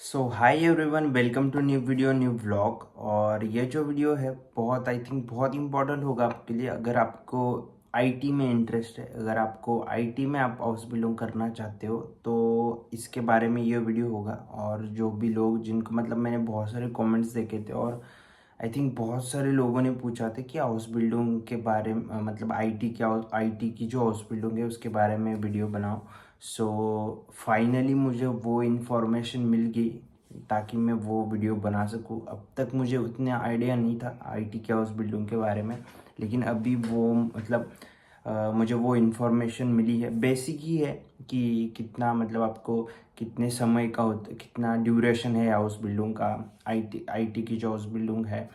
So hi everyone, welcome to new video new vlog. और ये जो वीडियो है बहुत आई थिंक बहुत इंपॉर्टेंट होगा आपके लिए। अगर आपको आईटी में इंटरेस्ट है, अगर आपको आईटी में आप हाउस बिल्डिंग करना चाहते हो तो इसके बारे में ये वीडियो होगा। और जो भी लोग जिनको मैंने बहुत सारे कमेंट्स देखे थे और आई थिंक बहुत सारे लोगों ने पूछा था कि हाउस बिल्डिंग के बारे में आईटी क्या, आईटी की जो हाउस बिल्डिंग है उसके बारे में वीडियो बनाओ। सो फाइनली मुझे वो इन्फॉर्मेशन मिल गई ताकि मैं वो वीडियो बना सकूँ। अब तक मुझे उतना आइडिया नहीं था आईटी के हाउस बिल्डिंग के बारे में, लेकिन अभी वो मुझे वो इन्फॉर्मेशन मिली है। बेसिक ही है कि कितना आपको कितने समय का होता, कितना ड्यूरेशन है हाउस बिल्डिंग का, आईटी की जो हाउस बिल्डिंग है,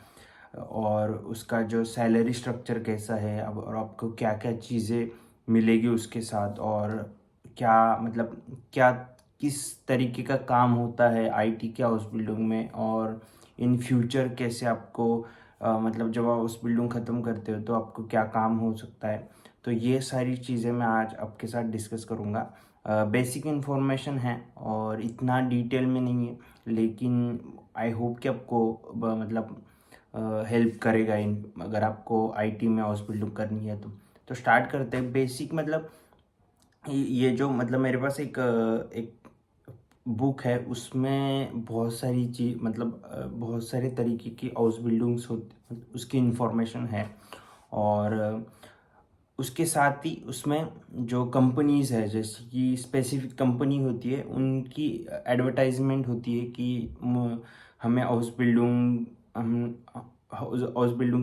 और उसका जो सैलरी स्ट्रक्चर कैसा है, अब और आपको क्या क्या चीज़ें मिलेगी उसके साथ, और क्या क्या किस तरीके का काम होता है आईटी के हाउस बिल्डिंग में, और इन फ्यूचर कैसे आपको जब आप उस बिल्डिंग ख़त्म करते हो तो आपको क्या काम हो सकता है। तो ये सारी चीज़ें मैं आज आपके साथ डिस्कस करूँगा। बेसिक इन्फॉर्मेशन है और इतना डिटेल में नहीं है, लेकिन आई होप कि आपको हेल्प करेगा इन, अगर आपको आईटी में हाउस बिल्डिंग करनी है तो स्टार्ट करते हैं। बेसिक ये जो मेरे पास एक बुक है, उसमें बहुत सारी चीज बहुत सारे तरीके की हाउस बिल्डिंग्स होती, उसकी इन्फॉर्मेशन है। और उसके साथ ही उसमें जो कंपनीज है, जैसे कि स्पेसिफिक कंपनी होती है, उनकी एडवर्टाइजमेंट होती है कि हमें हाउस बिल्डिंग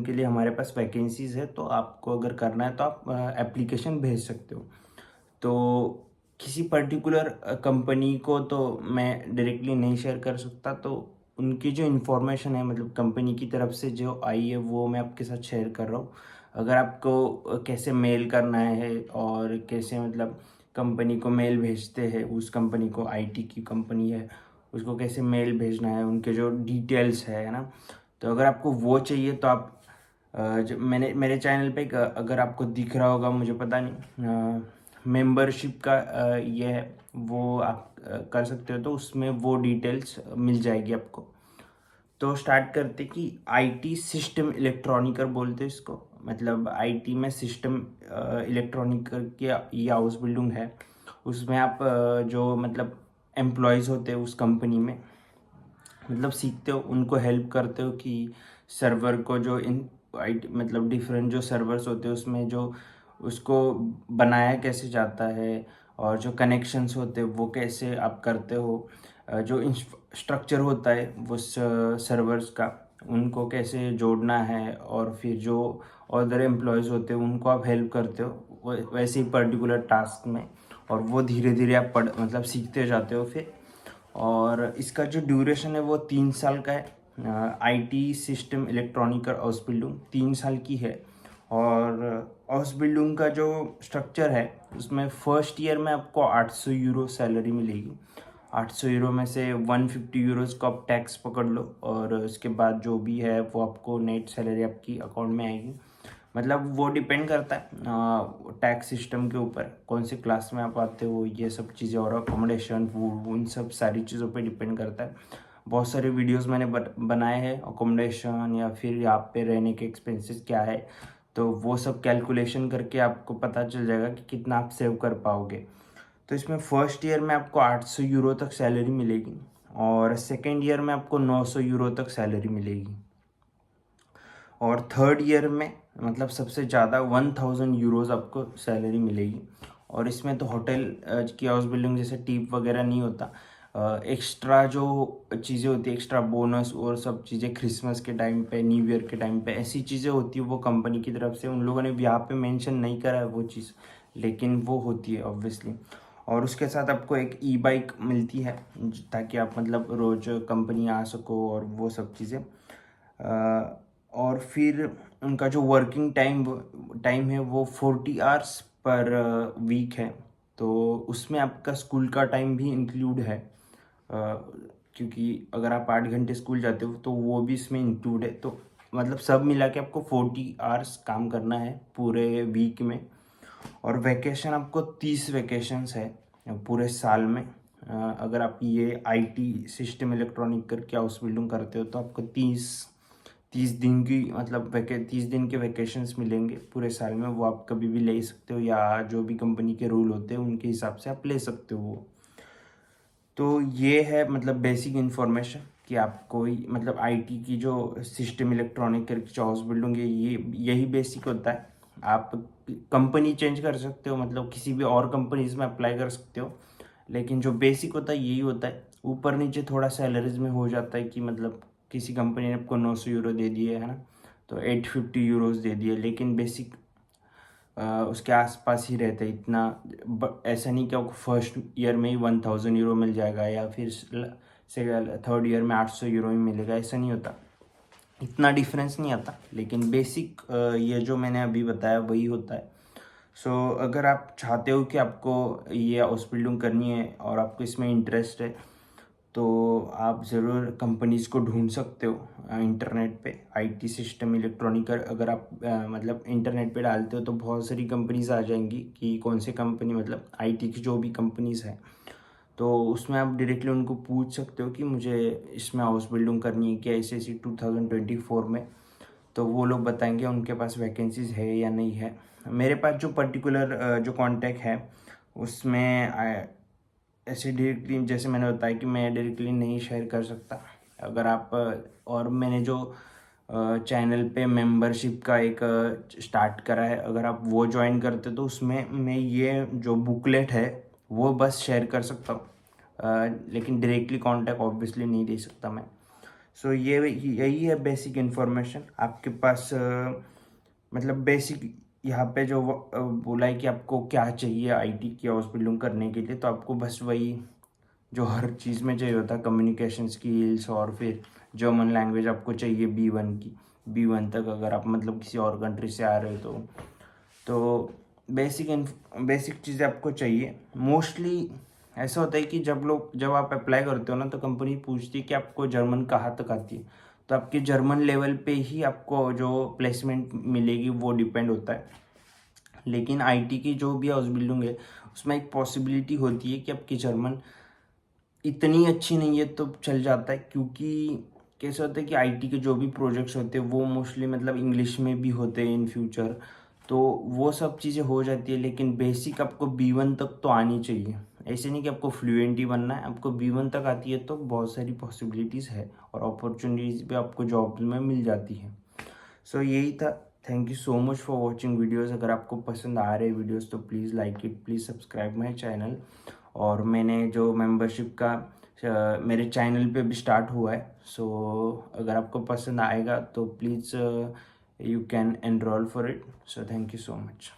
के लिए हमारे पास वैकेंसीज है, तो आपको अगर करना है तो आप एप्लीकेशन भेज सकते हो। तो किसी पर्टिकुलर कंपनी को तो मैं डायरेक्टली नहीं शेयर कर सकता, तो उनकी जो इन्फॉर्मेशन है कंपनी की तरफ से जो आई है वो मैं आपके साथ शेयर कर रहा हूँ। अगर आपको कैसे मेल करना है और कैसे कंपनी को मेल भेजते हैं, उस कंपनी को, आईटी की कंपनी है उसको कैसे मेल भेजना है, उनके जो डिटेल्स है ना, तो अगर आपको वो चाहिए तो आप जो मेरे चैनल पे अगर आपको दिख रहा होगा, मुझे पता नहीं, मेंबरशिप का ये है, वो आप कर सकते हो, तो उसमें वो डिटेल्स मिल जाएगी आपको। तो स्टार्ट करते कि आईटी सिस्टम इलेक्ट्रॉनिकर बोलते हैं इसको। आईटी में सिस्टम इलेक्ट्रॉनिकर की ये हाउस बिल्डिंग है। उसमें आप जो एम्प्लॉयज़ होते हैं उस कंपनी में, सीखते हो, उनको हेल्प करते हो कि सर्वर को जो इन डिफरेंट जो सर्वर्स होते हैं उसमें जो उसको बनाया कैसे जाता है, और जो कनेक्शंस होते हैं वो कैसे आप करते हो, जो स्ट्रक्चर होता है वो सर्वर्स का, उनको कैसे जोड़ना है, और फिर जो अदर एम्प्लॉयज़ होते हैं उनको आप हेल्प करते हो वैसे ही पर्टिकुलर टास्क में। और वो धीरे धीरे आप सीखते जाते हो फिर। और इसका जो ड्यूरेशन है वो 3 साल का है। आईटी सिस्टम इलेक्ट्रॉनिक और हाउस बिल्डिंग 3 साल की है। और हाउस बिल्डिंग का जो स्ट्रक्चर है उसमें फर्स्ट ईयर में आपको 800 यूरो सैलरी मिलेगी। 800 यूरो में से 150 यूरोज़ को आप टैक्स पकड़ लो, और उसके बाद जो भी है वो आपको नेट सैलरी आपकी अकाउंट में आएगी। वो डिपेंड करता है टैक्स सिस्टम के ऊपर, कौन से क्लास में आप आते हो, ये सब चीज़ें, और अकोमोडेशन, फूड, उन सब सारी चीज़ों पे डिपेंड करता है। बहुत सारे वीडियोस मैंने बनाए हैं अकोमोडेशन या फिर यहाँ पे रहने के एक्सपेंसेस क्या है, तो वो सब कैलकुलेशन करके आपको पता चल जाएगा कि कितना आप सेव कर पाओगे। तो इसमें फर्स्ट ईयर में आपको 800 यूरो तक सैलरी मिलेगी, और सेकेंड ईयर में आपको 900 यूरो तक सैलरी मिलेगी, और थर्ड ईयर में सबसे ज़्यादा 1000 यूरोज़ आपको सैलरी मिलेगी। और इसमें तो होटल की हाउस बिल्डिंग जैसे टिप वगैरह नहीं होता। एक्स्ट्रा जो चीज़ें होती है, एक्स्ट्रा बोनस और सब चीज़ें, क्रिसमस के टाइम पे, न्यू ईयर के टाइम पे ऐसी चीज़ें होती है, वो कंपनी की तरफ से, उन लोगों ने यहाँ पे मेंशन नहीं करा है वो चीज़, लेकिन वो होती है ऑब्वियसली। और उसके साथ आपको एक ई बाइक मिलती है ताकि आप रोज़ कंपनी आ सको, और वो सब चीज़ें। और फिर उनका जो वर्किंग टाइम टाइम है वो 40 आवर्स पर वीक है। तो उसमें आपका स्कूल का टाइम भी इंक्लूड है, क्योंकि अगर आप 8 घंटे स्कूल जाते हो तो वो भी इसमें इंक्लूड है। तो सब मिला के आपको 40 आवर्स काम करना है पूरे वीक में। और वैकेशन आपको 30 वैकेशंस है पूरे साल में। अगर आप ये IT सिस्टम इलेक्ट्रॉनिक करके हाउस बिल्डिंग करते हो तो आपको 30 दिन की मतलब 30 दिन के वैकेशंस मिलेंगे पूरे साल में। वो आप कभी भी ले सकते हो, या जो भी कंपनी के रूल होते हैं उनके हिसाब से आप ले सकते हो वो। तो ये है मतलब बेसिक इन्फॉर्मेशन कि आपको मतलब IT की जो सिस्टम इलेक्ट्रॉनिक करके जो हाउस बिल्डिंग है ये यही बेसिक होता है। आप कंपनी चेंज कर सकते हो, मतलब किसी भी और कंपनीज में अप्लाई कर सकते हो, लेकिन जो बेसिक होता है यही होता है। ऊपर नीचे थोड़ा सैलरीज में हो जाता है कि मतलब किसी कंपनी ने आपको 900 यूरो दे दिए है ना, तो 850 यूरोज दे दिए, लेकिन बेसिक उसके आसपास ही रहते हैं इतना। ऐसा नहीं कि आपको फर्स्ट ईयर में ही 1000 यूरो मिल जाएगा या फिर से थर्ड ईयर में 800 यूरो ही मिलेगा, ऐसा नहीं होता, इतना डिफरेंस नहीं आता। लेकिन बेसिक ये जो मैंने अभी बताया वही होता है। सो अगर आप चाहते हो कि आपको ये हाउस बिल्डिंग करनी है और आपको इसमें इंटरेस्ट है तो आप ज़रूर कंपनीज़ को ढूंढ सकते हो इंटरनेट पे। IT सिस्टम इलेक्ट्रॉनिक अगर आप मतलब इंटरनेट पे डालते हो तो बहुत सारी कंपनीज आ जाएंगी कि कौन से कंपनी मतलब IT की जो भी कंपनीज हैं, तो उसमें आप डायरेक्टली उनको पूछ सकते हो कि मुझे इसमें हाउस बिल्डिंग करनी है क्या ऐसे ऐसी 2024 में। तो वो लोग बताएंगे उनके पास वैकेंसीज है या नहीं है। मेरे पास जो पर्टिकुलर जो कांटेक्ट है उसमें ऐसे डायरेक्टली जैसे मैंने बताया कि मैं डायरेक्टली नहीं शेयर कर सकता। अगर आप और मैंने जो चैनल पे मेंबरशिप का एक स्टार्ट करा है, अगर आप वो ज्वाइन करते तो उसमें मैं ये जो बुकलेट है वो बस शेयर कर सकता हूँ, लेकिन डायरेक्टली कांटेक्ट ऑब्वियसली नहीं दे सकता मैं। सो ये यही है बेसिक इन्फॉर्मेशन आपके पास। मतलब बेसिक यहाँ पे जो बोला है कि आपको क्या चाहिए IT की हाउस बिल्डिंग करने के लिए, तो आपको बस वही जो हर चीज़ में चाहिए होता है, कम्युनिकेशन स्किल्स, और फिर जर्मन लैंग्वेज आपको चाहिए B1 की, B1 तक अगर आप मतलब किसी और कंट्री से आ रहे हो तो बेसिक चीज़ें आपको चाहिए। मोस्टली ऐसा होता है कि जब आप अप्लाई करते हो ना तो कंपनी पूछती है कि आपको जर्मन कहाँ तक आती है, तो आपके जर्मन लेवल पे ही आपको जो प्लेसमेंट मिलेगी वो डिपेंड होता है। लेकिन IT की जो भी हाउस बिल्डिंग है उसमें एक पॉसिबिलिटी होती है कि आपकी जर्मन इतनी अच्छी नहीं है तो चल जाता है, क्योंकि कैसे होता है कि IT के जो भी प्रोजेक्ट्स होते हैं वो मोस्टली मतलब इंग्लिश में भी होते हैं इन फ्यूचर, तो वो सब चीज़ें हो जाती है। लेकिन बेसिक आपको B1 तक तो आनी चाहिए, ऐसे नहीं कि आपको फ्लुएंट ही बनना है, आपको B1 तक आती है तो बहुत सारी पॉसिबिलिटीज़ है और अपॉर्चुनिटीज़ भी आपको जॉब में मिल जाती है। सो यही था। Thank you so much for watching videos. अगर आपको पसंद आ रहे वीडियोज़ तो please like it, please subscribe my channel. और मैंने जो मेंबरशिप का मेरे चैनल पे भी स्टार्ट हुआ है, सो अगर आपको पसंद आएगा तो please you can enrol for it. So thank you so much.